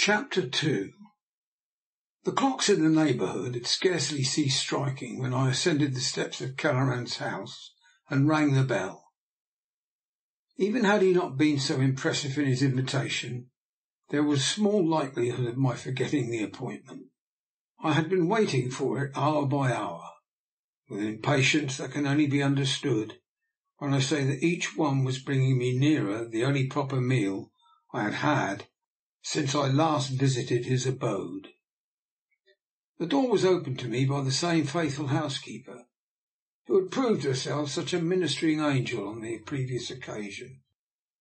Chapter 2. The clocks in the neighbourhood had scarcely ceased striking when I ascended the steps of Kelleran's house and rang the bell. Even had he not been so impressive in his invitation, there was small likelihood of my forgetting the appointment. I had been waiting for it hour by hour, with an impatience that can only be understood when I say that each one was bringing me nearer the only proper meal I had had since I last visited his abode. The door was opened to me by the same faithful housekeeper who had proved herself such a ministering angel on the previous occasion.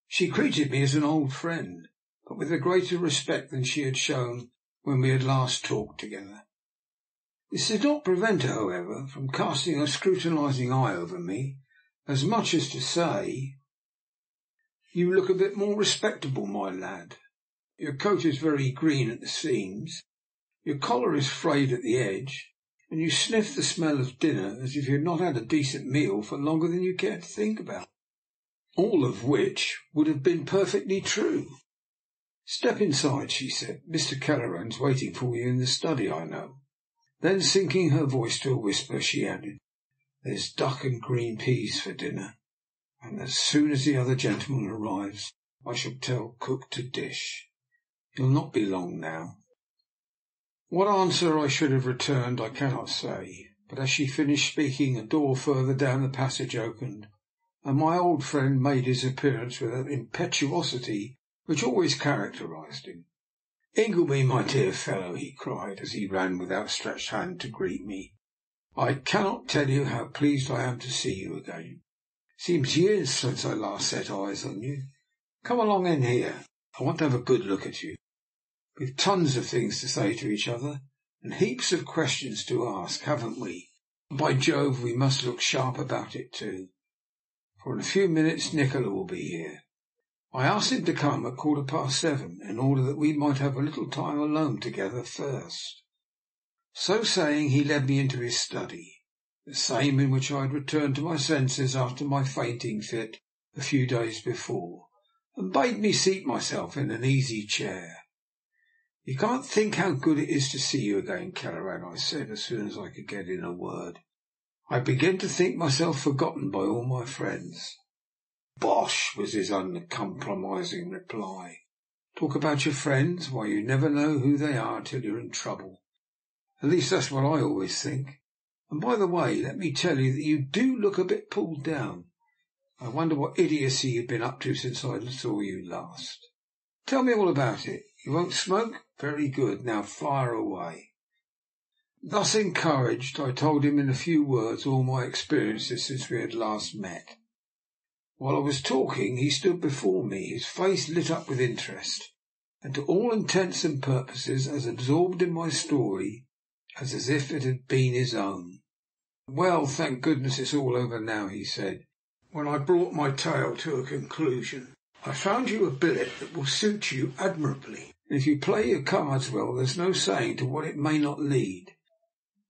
She greeted me as an old friend, but with a greater respect than she had shown when we had last talked together. This did not prevent her, however, from casting a scrutinizing eye over me, as much as to say, "You look a bit more respectable, my lad. Your coat is very green at the seams, your collar is frayed at the edge, and you sniff the smell of dinner as if you had not had a decent meal for longer than you care to think about." All of which would have been perfectly true. "Step inside," she said. "Mr. Kelleran's waiting for you in the study, I know." Then, sinking her voice to a whisper, she added, "There's duck and green peas for dinner, and as soon as the other gentleman arrives I shall tell cook to dish. He'll not be long now." What answer I should have returned I cannot say, but as she finished speaking a door further down the passage opened, and my old friend made his appearance with that impetuosity which always characterized him. "Ingleby, my dear fellow," he cried, as he ran with outstretched hand to greet me, "I cannot tell you how pleased I am to see you again. It seems years since I last set eyes on you. Come along in here. I want to have a good look at you. We've tons of things to say to each other, and heaps of questions to ask, haven't we? And by Jove, we must look sharp about it too, for in a few minutes Nikola will be here. I asked him to come at 7:15, in order that we might have a little time alone together first." So saying, he led me into his study, the same in which I had returned to my senses after my fainting fit a few days before, and bade me seat myself in an easy chair. "You can't think how good it is to see you again, Kelleran," I said, as soon as I could get in a word. "I begin to think myself forgotten by all my friends." "Bosh!" was his uncompromising reply. "Talk about your friends? Why, you never know who they are till you're in trouble. At least that's what I always think. And by the way, let me tell you that you do look a bit pulled down. I wonder what idiocy you've been up to since I saw you last. Tell me all about it. You won't smoke? Very good. Now fire away." Thus encouraged, I told him in a few words all my experiences since we had last met. While I was talking, he stood before me, his face lit up with interest, and to all intents and purposes as absorbed in my story as if it had been his own. "Well, thank goodness it's all over now," he said, when I brought my tale to a conclusion. "I found you a billet that will suit you admirably, and if you play your cards well, there's no saying to what it may not lead.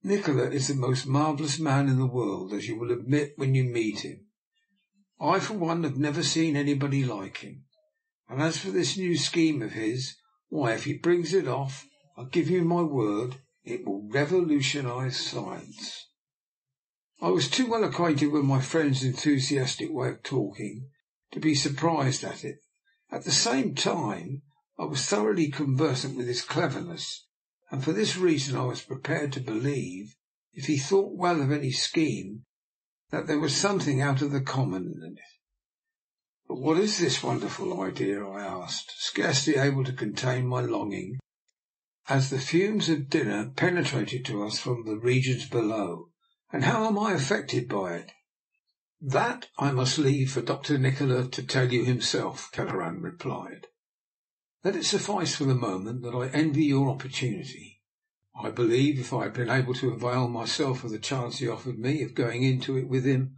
Nikola is the most marvellous man in the world, as you will admit when you meet him. I, for one, have never seen anybody like him. And as for this new scheme of his, why, if he brings it off, I give you my word, it will revolutionize science." I was too well acquainted with my friend's enthusiastic way of talking to be surprised at it. At the same time, I was thoroughly conversant with his cleverness, and for this reason I was prepared to believe, if he thought well of any scheme, that there was something out of the common in it. "But what is this wonderful idea?" I asked, scarcely able to contain my longing, as the fumes of dinner penetrated to us from the regions below. "And how am I affected by it?" "That I must leave for Dr. Nikola to tell you himself," Kelleran replied. "Let it suffice for the moment that I envy your opportunity. I believe if I had been able to avail myself of the chance he offered me of going into it with him,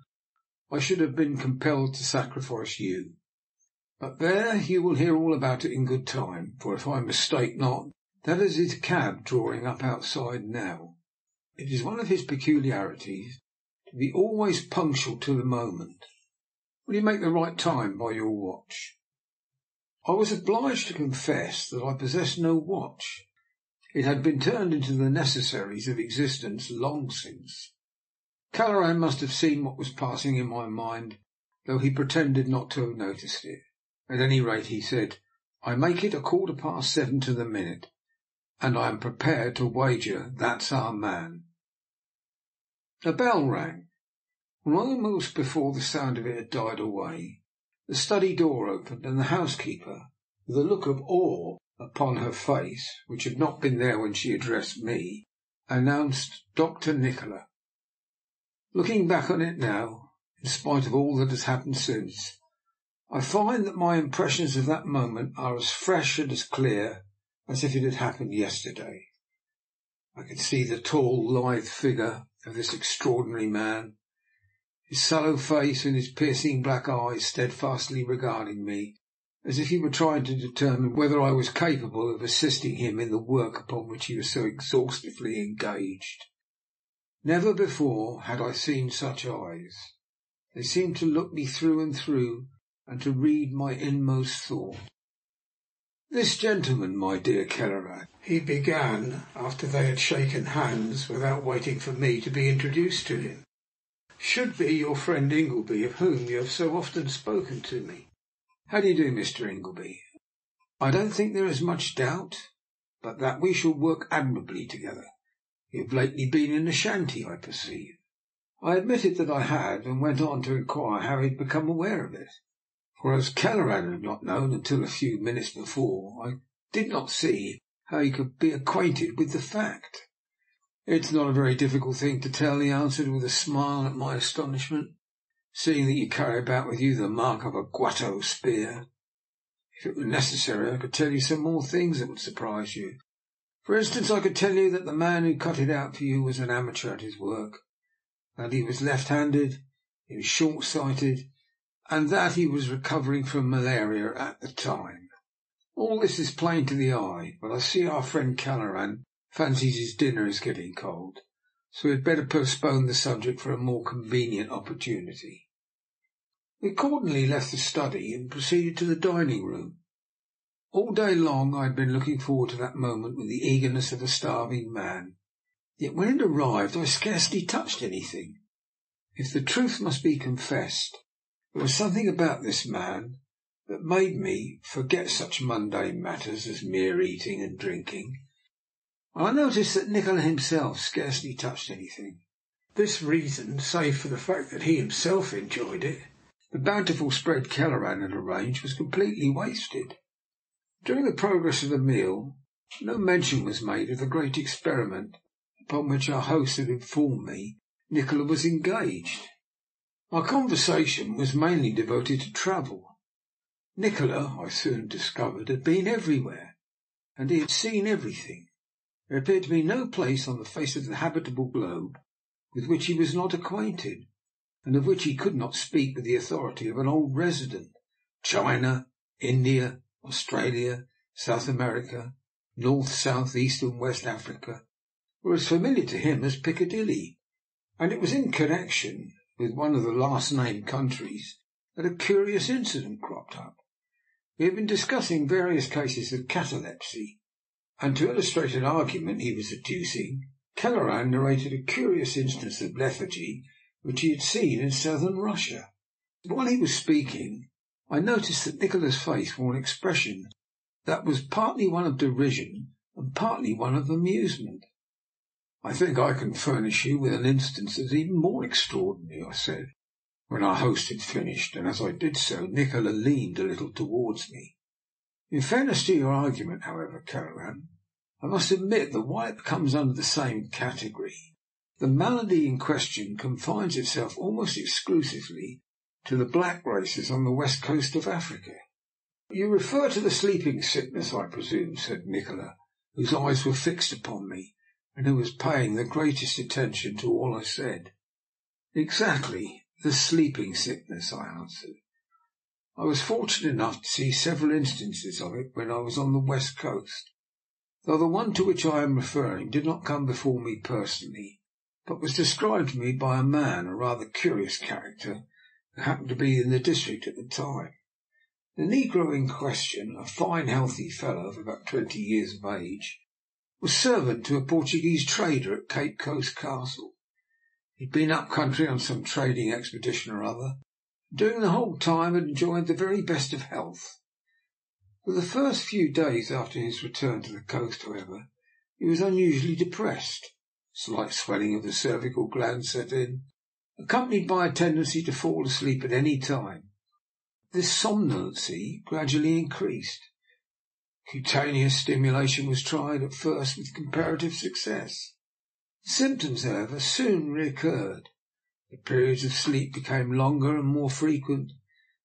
I should have been compelled to sacrifice you. But there, you will hear all about it in good time, for if I mistake not, that is his cab drawing up outside now. It is one of his peculiarities to be always punctual to the moment. Will you make the right time by your watch?" I was obliged to confess that I possessed no watch. It had been turned into the necessaries of existence long since. Kelleran must have seen what was passing in my mind, though he pretended not to have noticed it. At any rate, he said, "I make it 7:15 to the minute, and I am prepared to wager that's our man." A bell rang. Almost before the sound of it had died away, the study door opened, and the housekeeper, with a look of awe upon her face, which had not been there when she addressed me, announced Dr. Nikola. Looking back on it now, in spite of all that has happened since, I find that my impressions of that moment are as fresh and as clear as if it had happened yesterday. I can see the tall, lithe figure of this extraordinary man, his sallow face and his piercing black eyes steadfastly regarding me, as if he were trying to determine whether I was capable of assisting him in the work upon which he was so exhaustively engaged. Never before had I seen such eyes. They seemed to look me through and through, and to read my inmost thought. "This gentleman, my dear Kelleran," he began, after they had shaken hands, without waiting for me to be introduced to him, "should be your friend Ingleby, of whom you have so often spoken to me. How do you do, Mr. Ingleby? I don't think there is much doubt but that we shall work admirably together. You have lately been in the shanty, I perceive." I admitted that I had, and went on to inquire how he had become aware of it, for as Kelleran had not known until a few minutes before, I did not see how he could be acquainted with the fact. "It's not a very difficult thing to tell," he answered, with a smile at my astonishment, "seeing that you carry about with you the mark of a Guato spear. If it were necessary, I could tell you some more things that would surprise you. For instance, I could tell you that the man who cut it out for you was an amateur at his work, that he was left-handed, he was short-sighted, and that he was recovering from malaria at the time. All this is plain to the eye, but I see our friend Kelleran fancies his dinner is getting cold, so we had better postpone the subject for a more convenient opportunity." We accordingly left the study and proceeded to the dining-room. All day long I had been looking forward to that moment with the eagerness of a starving man. Yet when it arrived I scarcely touched anything. If the truth must be confessed, there was something about this man that made me forget such mundane matters as mere eating and drinking. I noticed that Nikola himself scarcely touched anything. This reason, save for the fact that he himself enjoyed it, the bountiful spread Kelleran had arranged was completely wasted. During the progress of the meal no mention was made of the great experiment upon which our host had informed me Nikola was engaged. Our conversation was mainly devoted to travel. Nikola, I soon discovered, had been everywhere, and he had seen everything. There appeared to be no place on the face of the habitable globe with which he was not acquainted, and of which he could not speak with the authority of an old resident. China, India, Australia, South America, North, South, East and West Africa were as familiar to him as Piccadilly, and it was in connection with one of the last named countries that a curious incident cropped up. We had been discussing various cases of catalepsy, and to illustrate an argument he was adducing, Kelleran narrated a curious instance of lethargy which he had seen in southern Russia. While he was speaking, I noticed that Nikola's face wore an expression that was partly one of derision and partly one of amusement. "I think I can furnish you with an instance that is even more extraordinary," I said, when our host had finished, and as I did so, Nikola leaned a little towards me. "In fairness to your argument, however, Kelleran, I must admit that while it comes under the same category, the malady in question confines itself almost exclusively to the black races on the west coast of Africa." "You refer to the sleeping sickness, I presume," said Nikola, whose eyes were fixed upon me, and who was paying the greatest attention to all I said. "Exactly, the sleeping sickness," I answered. "I was fortunate enough to see several instances of it when I was on the west coast, though the one to which I am referring did not come before me personally, but was described to me by a man, a rather curious character, who happened to be in the district at the time. The negro in question, a fine healthy fellow of about 20 years of age, was servant to a Portuguese trader at Cape Coast Castle. He'd been up country on some trading expedition or other, and during the whole time had enjoyed the very best of health. For the first few days after his return to the coast, however, he was unusually depressed. Slight swelling of the cervical gland set in, accompanied by a tendency to fall asleep at any time. This somnolency gradually increased. Cutaneous stimulation was tried at first with comparative success. The symptoms, however, soon recurred. The periods of sleep became longer and more frequent,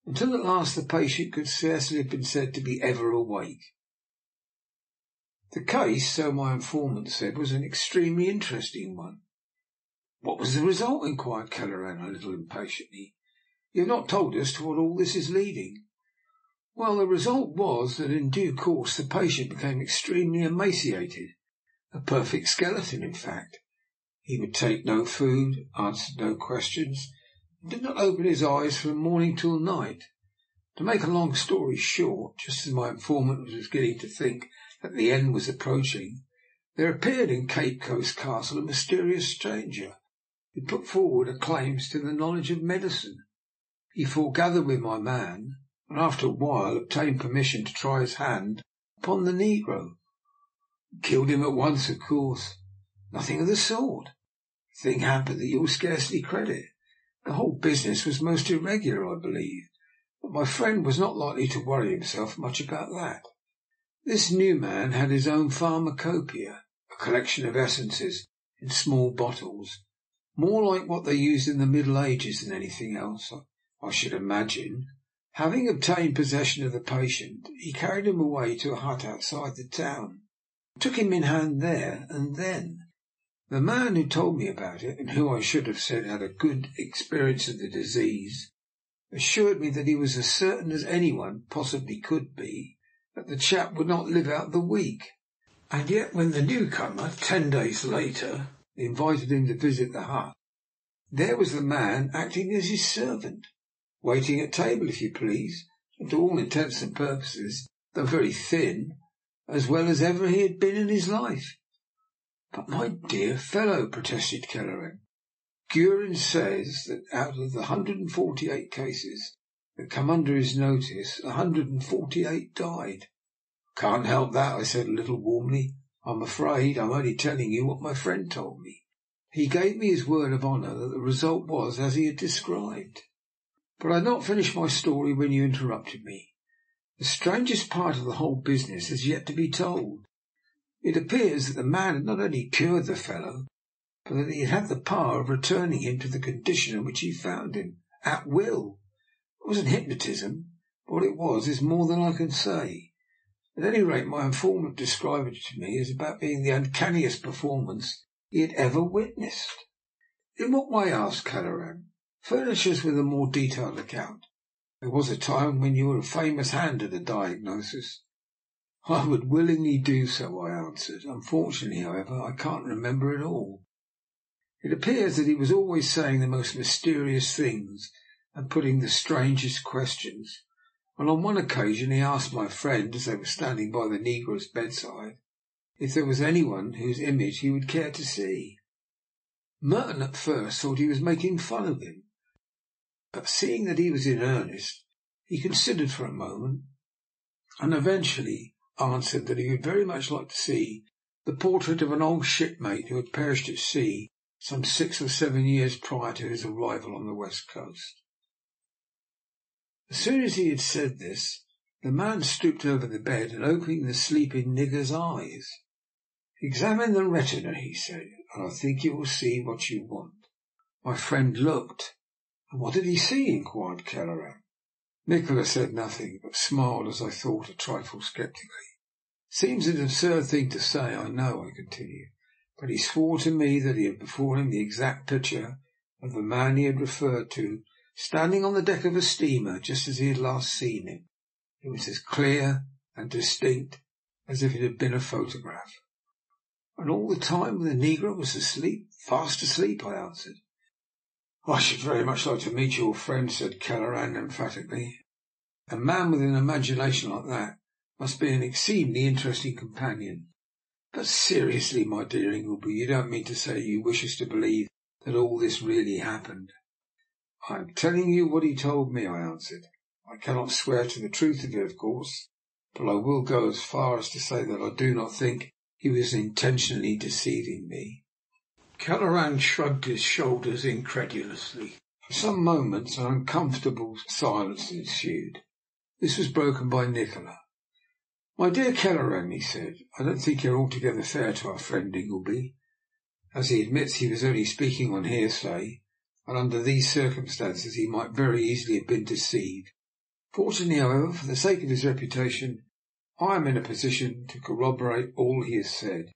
until at last the patient could scarcely have been said to be ever awake. The case, so my informant said, was an extremely interesting one. "What was the result?" inquired Kelleran a little impatiently. "You have not told us to what all this is leading." "Well, the result was that in due course the patient became extremely emaciated, a perfect skeleton, in fact. He would take no food, answered no questions, and did not open his eyes from morning till night. To make a long story short, just as my informant was beginning to think that the end was approaching, there appeared in Cape Coast Castle a mysterious stranger, who put forward claims to the knowledge of medicine. He foregathered with my man, and after a while obtained permission to try his hand upon the negro. Killed him at once, of course. Nothing of the sort. The thing happened that you will scarcely credit. The whole business was most irregular, I believe, but my friend was not likely to worry himself much about that. This new man had his own pharmacopoeia, a collection of essences in small bottles, more like what they used in the Middle Ages than anything else, I should imagine. Having obtained possession of the patient, he carried him away to a hut outside the town, took him in hand there and then. The man who told me about it, and who I should have said had a good experience of the disease, assured me that he was as certain as anyone possibly could be that the chap would not live out the week. And yet when the newcomer, 10 days later, invited him to visit the hut, there was the man acting as his servant, waiting at table, if you please, and to all intents and purposes, though very thin, as well as ever he had been in his life. "But, my dear fellow," protested Kelleran, "Guerin says that out of the 148 cases that come under his notice, 148 died." "Can't help that," I said a little warmly. "I'm afraid I'm only telling you what my friend told me. He gave me his word of honour that the result was as he had described." But I had not finished my story when you interrupted me. The strangest part of the whole business has yet to be told. It appears that the man had not only cured the fellow, but that he had the power of returning him to the condition in which he found him, at will. It wasn't hypnotism, but what it was is more than I can say. At any rate, my informant described it to me as about being the uncanniest performance he had ever witnessed. "In what way?" asked Kelleran. "Furnish us with a more detailed account. There was a time when you were a famous hand at a diagnosis." "I would willingly do so," I answered. "Unfortunately, however, I can't remember it all. It appears that he was always saying the most mysterious things and putting the strangest questions, and on one occasion he asked my friend, as they were standing by the negro's bedside, if there was anyone whose image he would care to see. Merton at first thought he was making fun of him, but seeing that he was in earnest, he considered for a moment, and eventually answered that he would very much like to see the portrait of an old shipmate who had perished at sea some 6 or 7 years prior to his arrival on the West Coast." As soon as he had said this, the man stooped over the bed and opening the sleeping nigger's eyes. "Examine the retina," he said, "and I think you will see what you want." My friend looked. "And what did he see?" inquired Kelleran. Nikola said nothing, but smiled, as I thought, a trifle sceptically. "Seems an absurd thing to say, I know," I continued, "but he swore to me that he had before him the exact picture of the man he had referred to, standing on the deck of a steamer just as he had last seen him. It was as clear and distinct as if it had been a photograph." "And all the time the negro was asleep, fast asleep?" I answered. "I should very much like to meet your friend," said Kelleran emphatically. A man with an imagination like that must be an exceedingly interesting companion. But seriously, my dear Ingleby, you don't mean to say you wish us to believe that all this really happened?" "I am telling you what he told me," I answered. "I cannot swear to the truth of it, of course, but I will go as far as to say that I do not think he was intentionally deceiving me." Kelleran shrugged his shoulders incredulously. For some moments an uncomfortable silence ensued. This was broken by Nikola. "My dear Kelleran," he said, "I don't think you are altogether fair to our friend Ingleby. As he admits he was only speaking on hearsay, and under these circumstances he might very easily have been deceived. Fortunately, however, for the sake of his reputation, I am in a position to corroborate all he has said."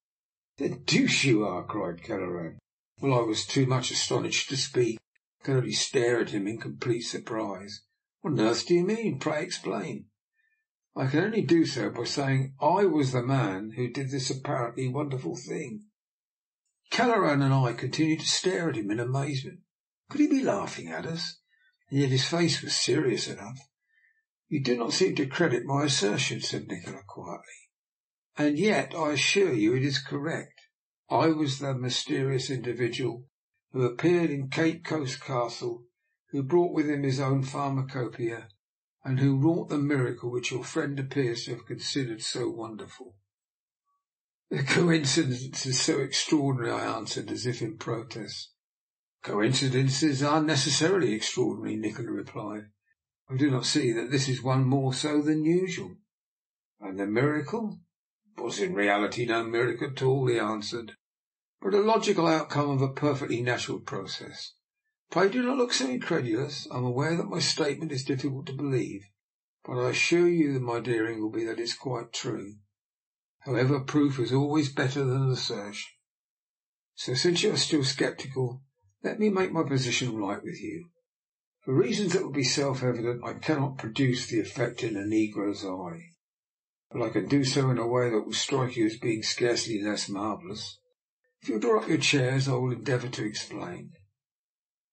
"The deuce you are!" cried Kelleran. Well, I was too much astonished to speak. I could only stare at him in complete surprise. "What on earth do you mean? Pray explain." "I can only do so by saying I was the man who did this apparently wonderful thing." Kelleran and I continued to stare at him in amazement. Could he be laughing at us? And yet his face was serious enough. "You do not seem to credit my assertion," said Nikola quietly. "And yet I assure you it is correct. I was the mysterious individual who appeared in Cape Coast Castle, who brought with him his own pharmacopoeia, and who wrought the miracle which your friend appears to have considered so wonderful." "The coincidence is so extraordinary," I answered, as if in protest. "Coincidences are necessarily extraordinary," Nikola replied. "I do not see that this is one more so than usual." "And the miracle?" "Was in reality no miracle at all," he answered, "but a logical outcome of a perfectly natural process. Pray do not look so incredulous. I am aware that my statement is difficult to believe, but I assure you, my dear Ingleby, that it is quite true. However, proof is always better than assertion. So, since you are still sceptical, let me make my position right with you. For reasons that will be self-evident, I cannot produce the effect in a negro's eye, but I can do so in a way that will strike you as being scarcely less marvellous. If you will draw up your chairs, I will endeavour to explain."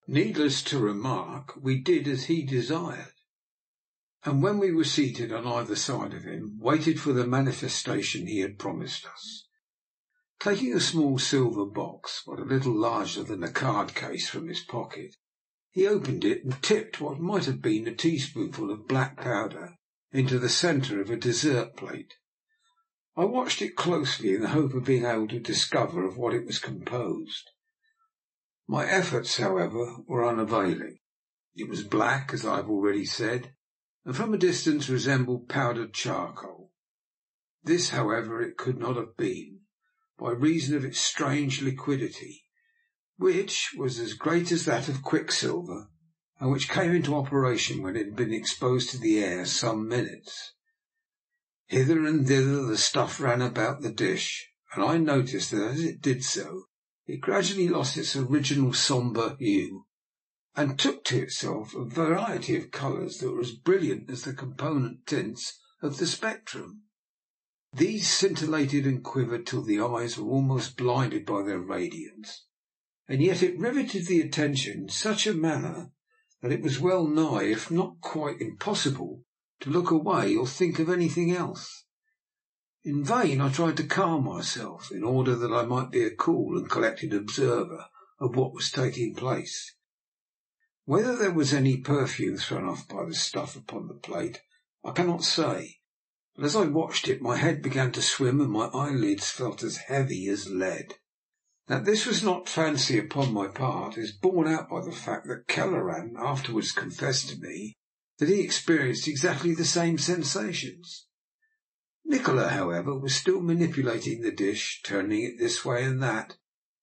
Needless to remark, we did as he desired, and when we were seated on either side of him, waited for the manifestation he had promised us. Taking a small silver box, but a little larger than a card case, from his pocket, he opened it and tipped what might have been a teaspoonful of black powder into the centre of a dessert plate. I watched it closely in the hope of being able to discover of what it was composed. My efforts, however, were unavailing. It was black, as I have already said, and from a distance resembled powdered charcoal. This, however, it could not have been, by reason of its strange liquidity, which was as great as that of quicksilver, and which came into operation when it had been exposed to the air some minutes. Hither and thither the stuff ran about the dish, and I noticed that as it did so, it gradually lost its original sombre hue, and took to itself a variety of colours that were as brilliant as the component tints of the spectrum. These scintillated and quivered till the eyes were almost blinded by their radiance, and yet it riveted the attention in such a manner that it was well nigh, if not quite impossible, to look away or think of anything else. In vain I tried to calm myself, in order that I might be a cool and collected observer of what was taking place. Whether there was any perfume thrown off by the stuff upon the plate, I cannot say, but as I watched it my head began to swim and my eyelids felt as heavy as lead. That this was not fancy upon my part is borne out by the fact that Kelleran afterwards confessed to me that he experienced exactly the same sensations. Nikola, however, was still manipulating the dish, turning it this way and that,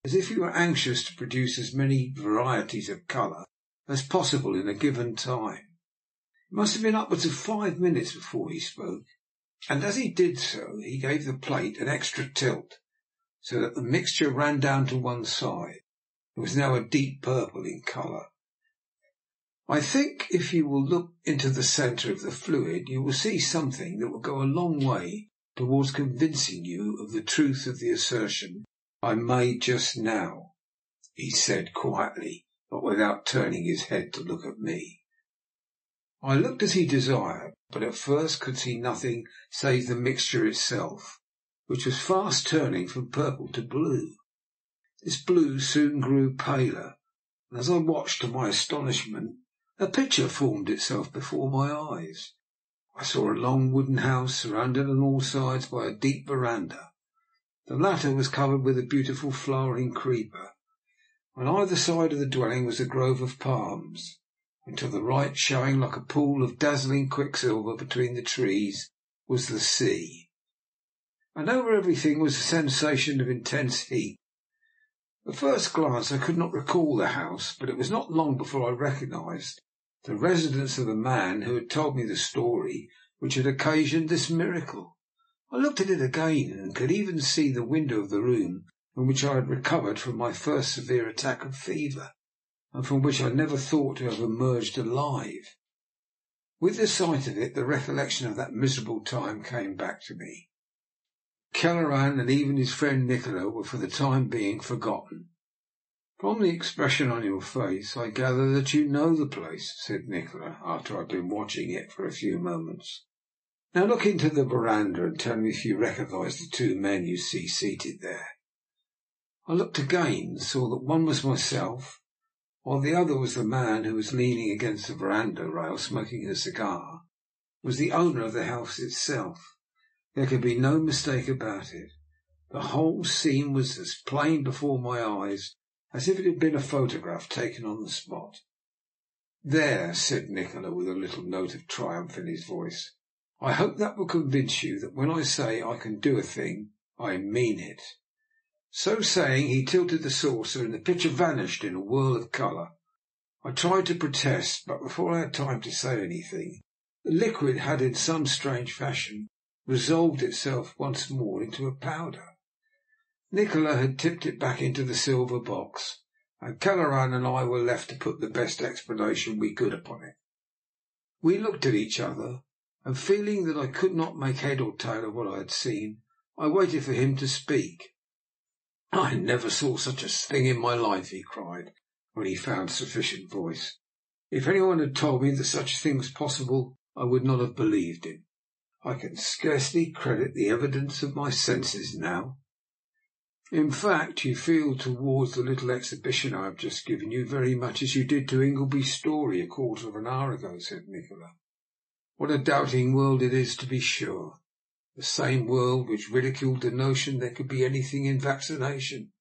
as if he were anxious to produce as many varieties of colour as possible in a given time. It must have been upwards of 5 minutes before he spoke, and as he did so he gave the plate an extra tilt, so that the mixture ran down to one side. It was now a deep purple in colour. I think if you will look into the centre of the fluid you will see something that will go a long way towards convincing you of the truth of the assertion I made just now," he said quietly, but without turning his head to look at me. I looked as he desired, but at first could see nothing save the mixture itself, which was fast turning from purple to blue. This blue soon grew paler, and as I watched, to my astonishment, a picture formed itself before my eyes. I saw a long wooden house surrounded on all sides by a deep verandah. The latter was covered with a beautiful flowering creeper. On either side of the dwelling was a grove of palms, and to the right, showing like a pool of dazzling quicksilver between the trees, was the sea. And over everything was a sensation of intense heat. At first glance I could not recall the house, but it was not long before I recognized the residence of the man who had told me the story which had occasioned this miracle. I looked at it again, and could even see the window of the room from which I had recovered from my first severe attack of fever, and from which I never thought to have emerged alive. With the sight of it, the recollection of that miserable time came back to me. Kelleran and even his friend Nikola were for the time being forgotten. "From the expression on your face, I gather that you know the place," said Nikola, after I had been watching it for a few moments. "Now look into the verandah and tell me if you recognise the two men you see seated there." I looked again and saw that one was myself, while the other was the man who was leaning against the verandah rail smoking a cigar, was the owner of the house itself. There could be no mistake about it. The whole scene was as plain before my eyes as if it had been a photograph taken on the spot. "There," said Nikola, with a little note of triumph in his voice. "I hope that will convince you that when I say I can do a thing, I mean it." So saying, he tilted the saucer, and the picture vanished in a whirl of colour. I tried to protest, but before I had time to say anything, the liquid had in some strange fashion resolved itself once more into a powder. Nikola had tipped it back into the silver box, and Kelleran and I were left to put the best explanation we could upon it. We looked at each other, and feeling that I could not make head or tail of what I had seen, I waited for him to speak. "I never saw such a thing in my life," he cried, when he found sufficient voice. "If any one had told me that such a thing was possible, I would not have believed him. I can scarcely credit the evidence of my senses now." "In fact, you feel towards the little exhibition I have just given you very much as you did to Ingleby's story a quarter of an hour ago," said Nikola. "What a doubting world it is, to be sure. The same world which ridiculed the notion there could be anything in vaccination,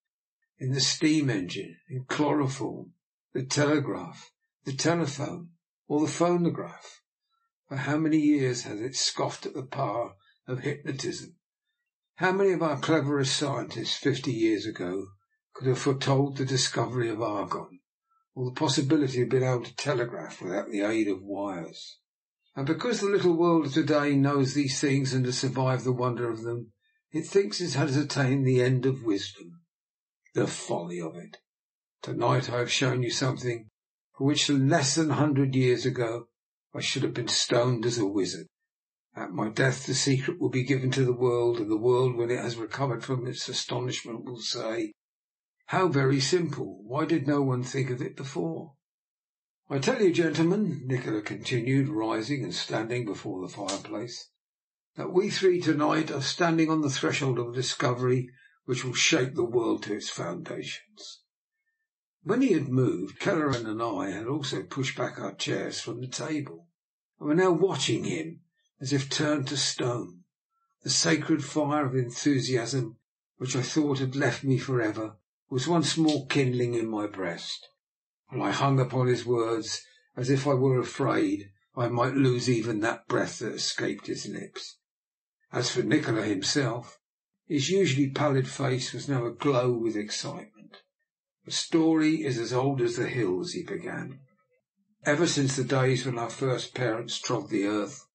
in the steam engine, in chloroform, the telegraph, the telephone, or the phonograph. For how many years has it scoffed at the power of hypnotism? How many of our cleverest scientists 50 years ago could have foretold the discovery of argon, or the possibility of being able to telegraph without the aid of wires? And because the little world of to-day knows these things and has survived the wonder of them, it thinks it has attained the end of wisdom. The folly of it! To-night I have shown you something for which less than 100 years ago I should have been stoned as a wizard. At my death the secret will be given to the world, and the world, when it has recovered from its astonishment, will say, 'How very simple! Why did no one think of it before?' I tell you, gentlemen," Nikola continued, rising and standing before the fireplace, "that we three to-night are standing on the threshold of a discovery which will shake the world to its foundations." When he had moved, Kelleran and I had also pushed back our chairs from the table, and were now watching him as if turned to stone. The sacred fire of enthusiasm, which I thought had left me for ever, was once more kindling in my breast, and I hung upon his words as if I were afraid I might lose even that breath that escaped his lips. As for Nikola himself, his usually pallid face was now aglow with excitement. "The story is as old as the hills," he began. "Ever since the days when our first parents trod the earth,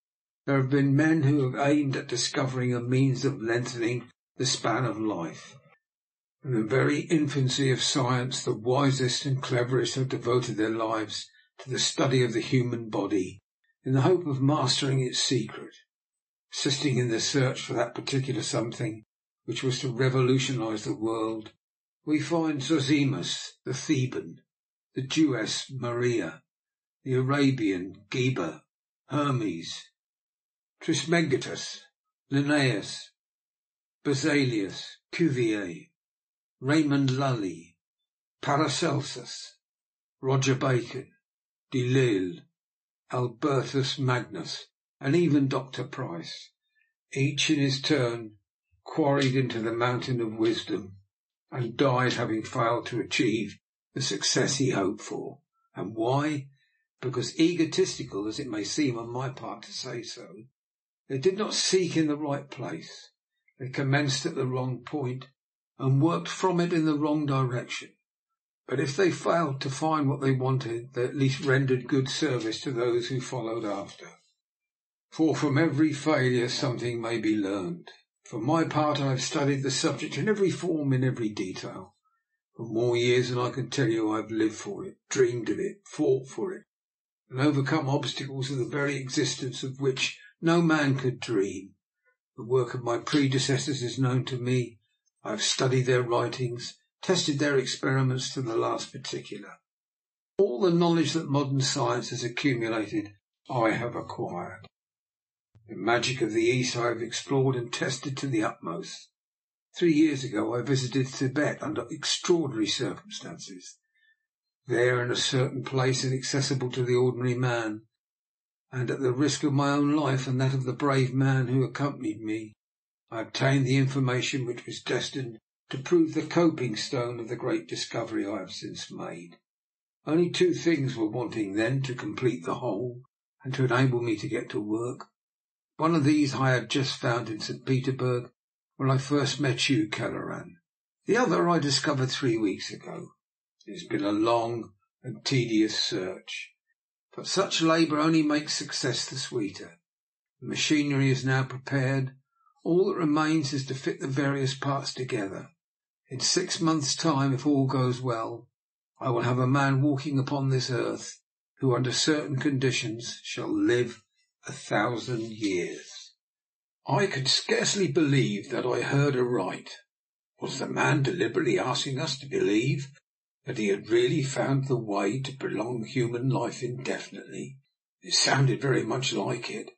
there have been men who have aimed at discovering a means of lengthening the span of life. From the very infancy of science, the wisest and cleverest have devoted their lives to the study of the human body, in the hope of mastering its secret, assisting in the search for that particular something which was to revolutionize the world. We find Zosimus, the Theban, the Jewess Maria, the Arabian Geber, Hermes, Trismegistus, Linnaeus, Berzelius, Cuvier, Raymond Lully, Paracelsus, Roger Bacon, Delille, Albertus Magnus, and even Dr. Price, each in his turn quarried into the mountain of wisdom, and died having failed to achieve the success he hoped for. And why? Because, egotistical as it may seem on my part to say so, they did not seek in the right place. They commenced at the wrong point and worked from it in the wrong direction. But if they failed to find what they wanted, they at least rendered good service to those who followed after. For from every failure something may be learned. For my part, I have studied the subject in every form, in every detail. For more years than I can tell you, I have lived for it, dreamed of it, fought for it, and overcome obstacles of the very existence of which no man could dream. The work of my predecessors is known to me. I have studied their writings, tested their experiments to the last particular. All the knowledge that modern science has accumulated, I have acquired. The magic of the East I have explored and tested to the utmost. 3 years ago I visited Tibet under extraordinary circumstances. There, in a certain place inaccessible to the ordinary man, and at the risk of my own life and that of the brave man who accompanied me, I obtained the information which was destined to prove the coping stone of the great discovery I have since made. Only 2 things were wanting then to complete the whole, and to enable me to get to work. One of these I had just found in St. Petersburg when I first met you, Kelleran. The other I discovered 3 weeks ago. It has been a long and tedious search, but such labour only makes success the sweeter. The machinery is now prepared. All that remains is to fit the various parts together. In 6 months' time, if all goes well, I will have a man walking upon this earth who, under certain conditions, shall live 1,000 years. I could scarcely believe that I heard aright. Was the man deliberately asking us to believe that he had really found the way to prolong human life indefinitely? It sounded very much like it.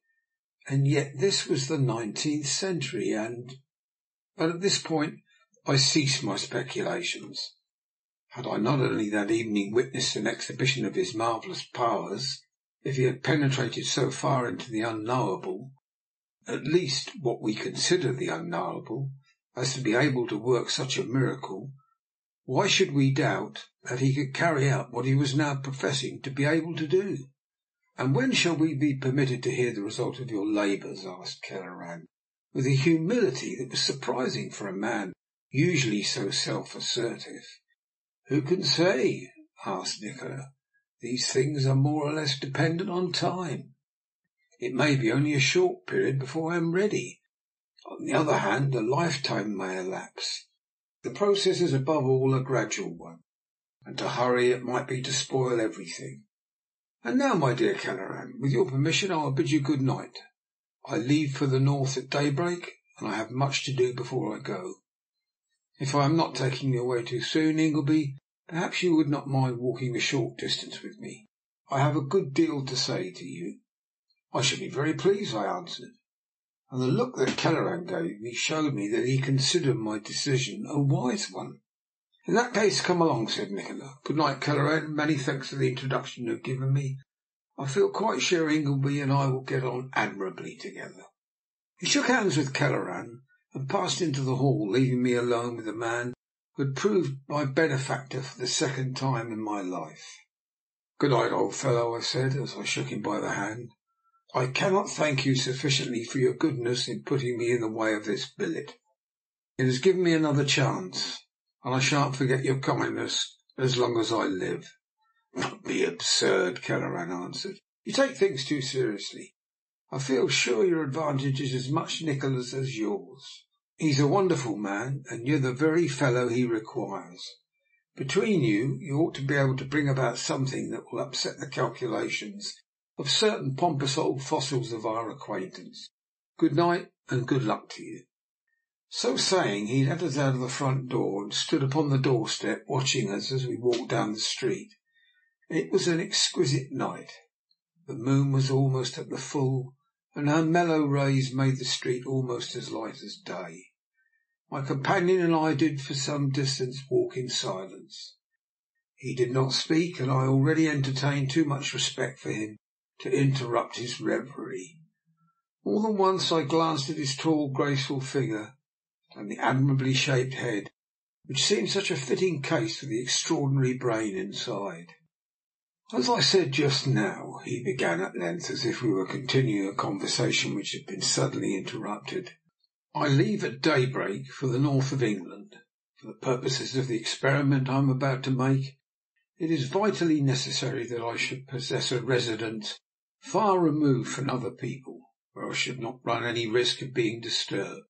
And yet this was the 19th century, But at this point I ceased my speculations. Had I not only that evening witnessed an exhibition of his marvellous powers, if he had penetrated so far into the unknowable, at least what we consider the unknowable, as to be able to work such a miracle, why should we doubt that he could carry out what he was now professing to be able to do? "And when shall we be permitted to hear the result of your labours?" asked Kelleran, with a humility that was surprising for a man usually so self-assertive. "Who can say?" asked Nikola. "These things are more or less dependent on time. It may be only a short period before I am ready. On the other hand, a lifetime may elapse. The process is above all a gradual one, and to hurry it might be to spoil everything. And now, my dear Kelleran, with your permission I will bid you good night. I leave for the north at daybreak, and I have much to do before I go. If I am not taking you away too soon, Ingleby, perhaps you would not mind walking a short distance with me. I have a good deal to say to you." "I shall be very pleased," I answered, and the look that Kelleran gave me showed me that he considered my decision a wise one. "In that case, come along," said Nikola. "Good night, Kelleran. Many thanks for the introduction you have given me. I feel quite sure Ingleby and I will get on admirably together." He shook hands with Kelleran and passed into the hall, leaving me alone with the man who had proved my benefactor for the second time in my life. "Good night, old fellow," I said, as I shook him by the hand. "I cannot thank you sufficiently for your goodness in putting me in the way of this billet. It has given me another chance, and I shan't forget your kindness as long as I live." "Don't be absurd," Kelleran answered. "You take things too seriously. I feel sure your advantage is as much Nikola's as yours. He's a wonderful man, and you're the very fellow he requires. Between you, you ought to be able to bring about something that will upset the calculations of certain pompous old fossils of our acquaintance. Good night, and good luck to you." So saying, he let us out of the front door and stood upon the doorstep watching us as we walked down the street. It was an exquisite night. The moon was almost at the full, and her mellow rays made the street almost as light as day. My companion and I did for some distance walk in silence. He did not speak, and I already entertained too much respect for him to interrupt his reverie. More than once I glanced at his tall, graceful figure and the admirably shaped head, which seemed such a fitting case for the extraordinary brain inside. "As I said just now," he began at length, as if we were continuing a conversation which had been suddenly interrupted, "I leave at daybreak for the north of England. For the purposes of the experiment I am about to make, it is vitally necessary that I should possess a residence far removed from other people, where I should not run any risk of being disturbed.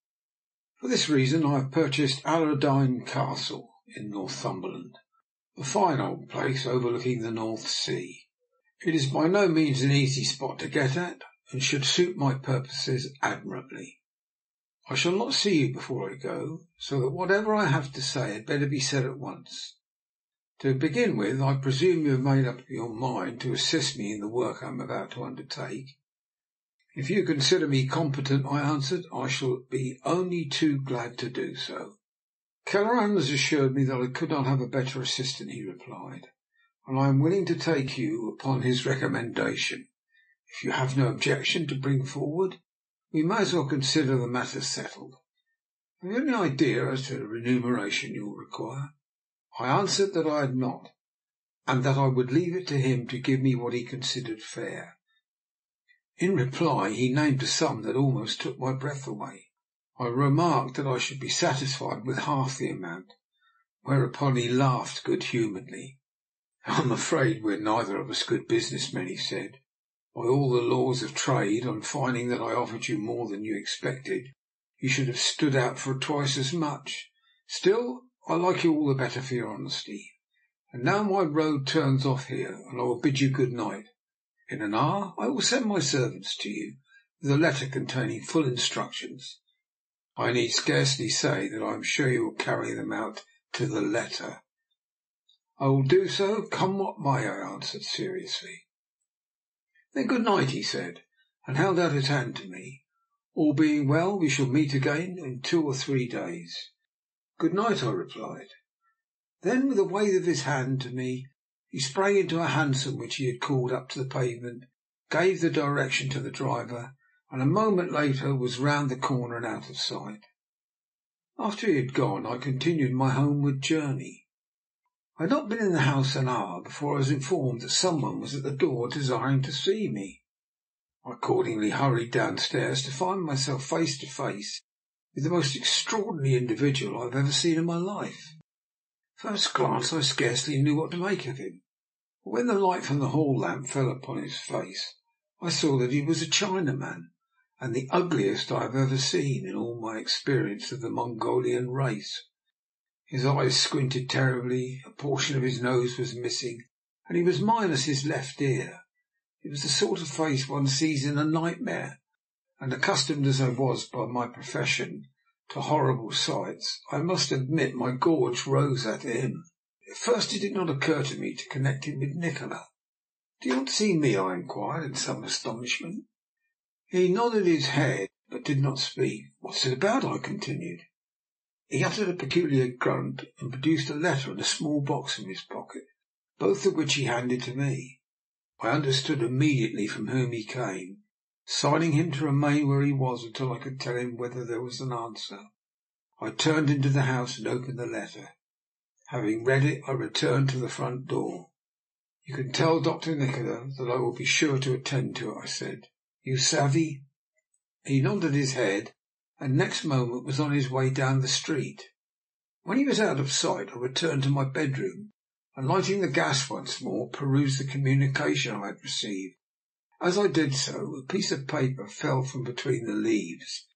For this reason I have purchased Allerdeyne Castle in Northumberland, a fine old place overlooking the North Sea. It is by no means an easy spot to get at, and should suit my purposes admirably. I shall not see you before I go, so that whatever I have to say had better be said at once. To begin with, I presume you have made up your mind to assist me in the work I am about to undertake." "If you consider me competent," I answered, "I shall be only too glad to do so." "Kelleran has assured me that I could not have a better assistant," he replied, "and I am willing to take you upon his recommendation. If you have no objection to bring forward, we may as well consider the matter settled. Have you any idea as to the remuneration you will require?" I answered that I had not, and that I would leave it to him to give me what he considered fair. In reply he named a sum that almost took my breath away. I remarked that I should be satisfied with half the amount, whereupon he laughed good-humouredly. "I'm afraid we're neither of us good business men," he said. "By all the laws of trade, on finding that I offered you more than you expected, you should have stood out for twice as much. Still, I like you all the better for your honesty. And now my road turns off here, and I will bid you good night. In an hour I will send my servants to you with a letter containing full instructions. I need scarcely say that I am sure you will carry them out to the letter." "I will do so, come what may," I answered seriously. "Then good night," he said, and held out his hand to me. "All being well, we shall meet again in 2 or 3 days." "Good night," I replied. Then, with a wave of his hand to me, he sprang into a hansom which he had called up to the pavement, gave the direction to the driver, and a moment later was round the corner and out of sight. After he had gone, I continued my homeward journey. I had not been in the house an hour before I was informed that some one was at the door desiring to see me. I accordingly hurried downstairs, to find myself face to face with the most extraordinary individual I have ever seen in my life. At first glance I scarcely knew what to make of him, but when the light from the hall lamp fell upon his face, I saw that he was a Chinaman, and the ugliest I have ever seen in all my experience of the Mongolian race. His eyes squinted terribly, a portion of his nose was missing, and he was minus his left ear. It was the sort of face one sees in a nightmare, and accustomed as I was by my profession to horrible sights, I must admit my gorge rose at him. At first it did not occur to me to connect him with Nikola. "Do you want to see me?" I inquired in some astonishment. He nodded his head, but did not speak. "What's it about?" I continued. He uttered a peculiar grunt, and produced a letter and a small box from his pocket, both of which he handed to me. I understood immediately from whom he came, signing him to remain where he was until I could tell him whether there was an answer. I turned into the house and opened the letter. Having read it, I returned to the front door. "You can tell Dr. Nikola that I will be sure to attend to it," I said. "You savvy?" He nodded his head, and next moment was on his way down the street. When he was out of sight, I returned to my bedroom, and lighting the gas once more, perused the communication I had received. As I did so, a piece of paper fell from between the leaves.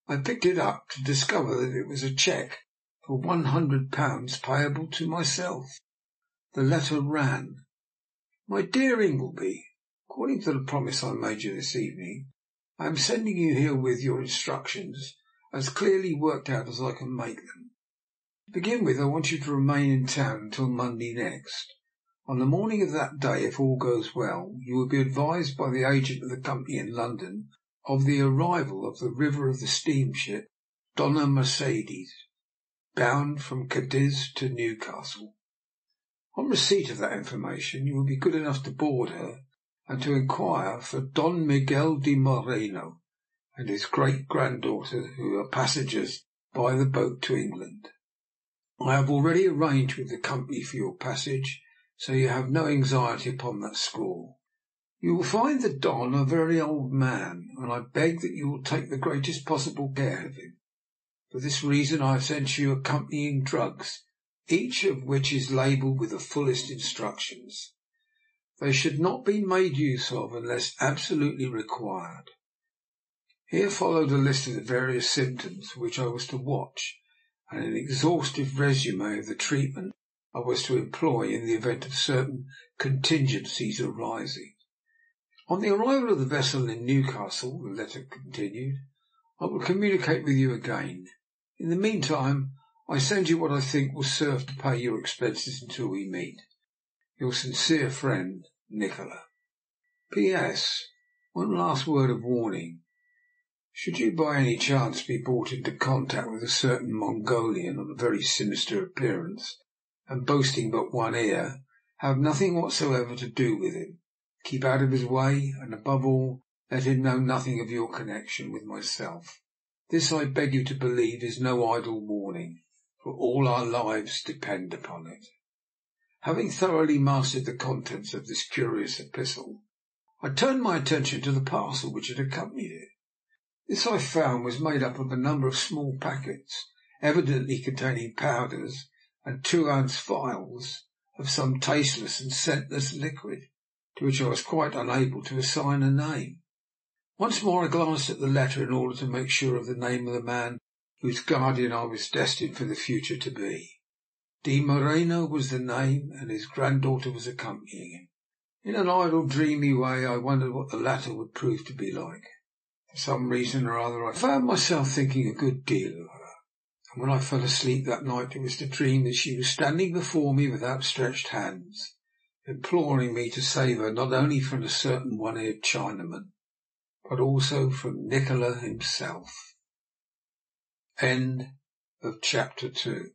I picked it up, to discover that it was a cheque for £100 payable to myself. The letter ran: "My dear Ingleby, according to the promise I made you this evening, I am sending you herewith your instructions, as clearly worked out as I can make them. To begin with, I want you to remain in town until Monday next. On the morning of that day, if all goes well, you will be advised by the agent of the company in London of the arrival of the river of the steamship Donna Mercedes, bound from Cadiz to Newcastle. On receipt of that information, you will be good enough to board her and to inquire for Don Miguel de Moreno and his great-granddaughter, who are passengers by the boat to England. I have already arranged with the company for your passage, so you have no anxiety upon that score. You will find the Don a very old man, and I beg that you will take the greatest possible care of him. For this reason I have sent you accompanying drugs, each of which is labelled with the fullest instructions. They should not be made use of unless absolutely required. Here followed a list of the various symptoms for which I was to watch, and an exhaustive resume of the treatment I was to employ in the event of certain contingencies arising. On the arrival of the vessel in Newcastle, the letter continued, I will communicate with you again. In the meantime, I send you what I think will serve to pay your expenses until we meet. Your sincere friend, Nikola. P.S. One last word of warning. Should you by any chance be brought into contact with a certain Mongolian of a very sinister appearance, and boasting but one ear, have nothing whatsoever to do with him. Keep out of his way, and above all, let him know nothing of your connection with myself. This I beg you to believe is no idle warning, for all our lives depend upon it. Having thoroughly mastered the contents of this curious epistle, I turned my attention to the parcel which had accompanied it. This I found was made up of a number of small packets, evidently containing powders and 2-ounce phials of some tasteless and scentless liquid, to which I was quite unable to assign a name. Once more I glanced at the letter in order to make sure of the name of the man whose guardian I was destined for the future to be. De Moreno was the name, and his granddaughter was accompanying him. In an idle, dreamy way, I wondered what the latter would prove to be like. For some reason or other, I found myself thinking a good deal of her, and when I fell asleep that night it was to dream that she was standing before me with outstretched hands, imploring me to save her not only from a certain one-eared Chinaman, but also from Nikola himself. End of chapter 2.